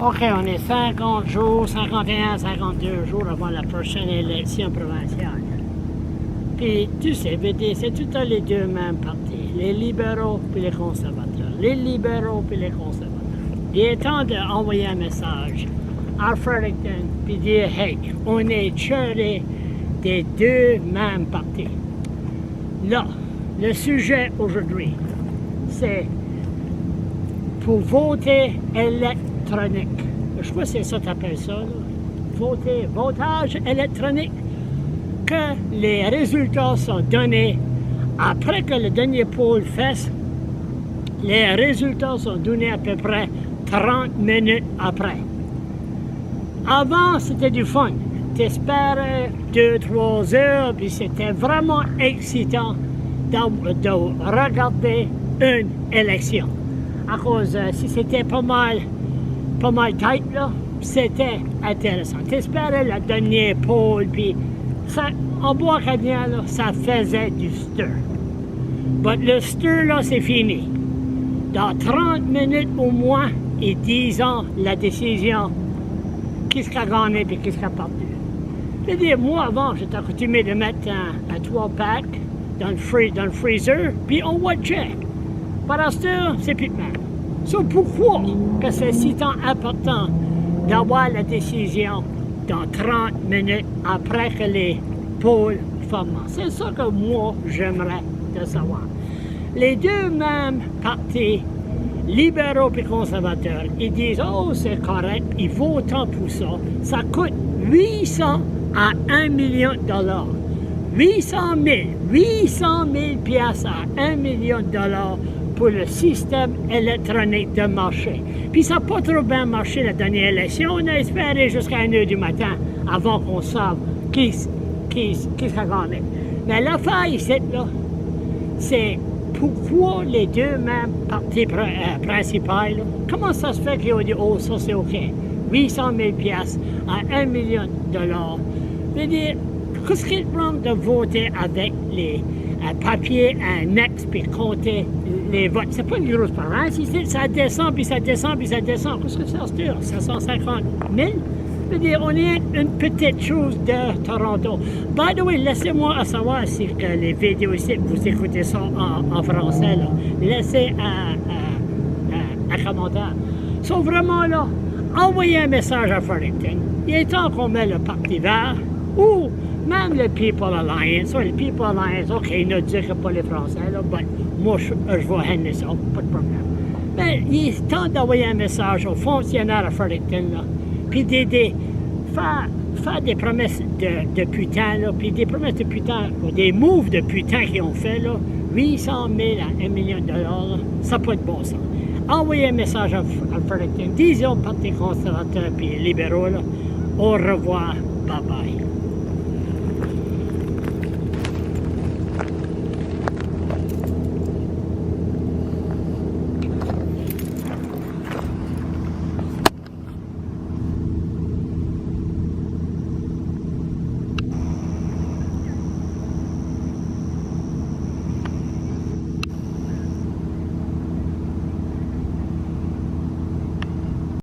OK, on est 50 jours, 51, 52 jours avant la prochaine élection provinciale. Puis, tu sais, c'est tout le temps les deux mêmes partis, les libéraux puis les conservateurs. Les libéraux puis les conservateurs. Il est temps d'envoyer un message à Fredericton puis dire, hey, on est tués des deux mêmes partis. Là, le sujet aujourd'hui, c'est pour voter électronique. Je crois que c'est ça que tu appelles ça, là. Votage électronique. Que les résultats sont donnés après que le dernier poll fait. Les résultats sont donnés à peu près 30 minutes après. Avant, c'était du fun. T'espérais 2-3 heures, puis c'était vraiment excitant de regarder une élection. À cause, si c'était pas mal tight, là, c'était intéressant. T'espérais le dernier poll, puis ça, en Bois-Acadien, là, ça faisait du stir. Mais le stir, là, c'est fini. Dans 30 minutes au moins, ils disent la décision, qu'est-ce qui a gagné et qu'est-ce qui a perdu. Je veux dire, moi, avant, j'étais accoutumé de mettre un 12-pack dans le freezer, puis on watchait. Par l'instant, c'est plus de même. So, pourquoi que c'est si tant important d'avoir la décision dans 30 minutes après que les polls forment? C'est ça que moi, j'aimerais de savoir. Les deux mêmes partis, libéraux et conservateurs, ils disent « Oh, c'est correct, ils votent pour ça. Ça coûte 800 à 1 million de dollars. 800 000 piastres à 1 million de dollars pour le système électronique de marché. Puis ça n'a pas trop bien marché la dernière élection. On a espéré jusqu'à 1h du matin avant qu'on sache qui a gagné. Mais l'affaire ici, là, c'est pourquoi les deux mêmes partis principaux, là, comment ça se fait qu'ils ont dit « Oh, ça c'est OK, 800 000 piastres à 1 million de dollars. » Je veux dire, qu'est-ce qu'il prend de voter avec les papiers annexes puis compter les votes? C'est pas une grosse province ici, ça descend, puis ça descend, puis ça descend. Qu'est-ce que ça se dure? 750 000? Je veux dire, on est une petite chose de Toronto. By the way, laissez-moi savoir si que les vidéos ici, vous écoutez ça en français, là. Laissez un commentaire. So, vraiment, là, envoyez un message à Fredericton. Il est temps qu'on met le Parti vert ou même le People Alliance. So, le People Alliance, OK, ils ne disent que pas les Français, là, mais moi, je vais handler ça, pas de problème. Mais il est temps d'envoyer un message aux fonctionnaires à Fredericton, là, puis faire des promesses de putain, là, puis des promesses de putain, ou des moves de putain qu'ils ont fait, là, 800 000 à 1 million de dollars, là, ça n'a pas de bon sens. Envoyez un message à Fredericton, disons Parti conservateur puis libéraux, là, au revoir, bye bye.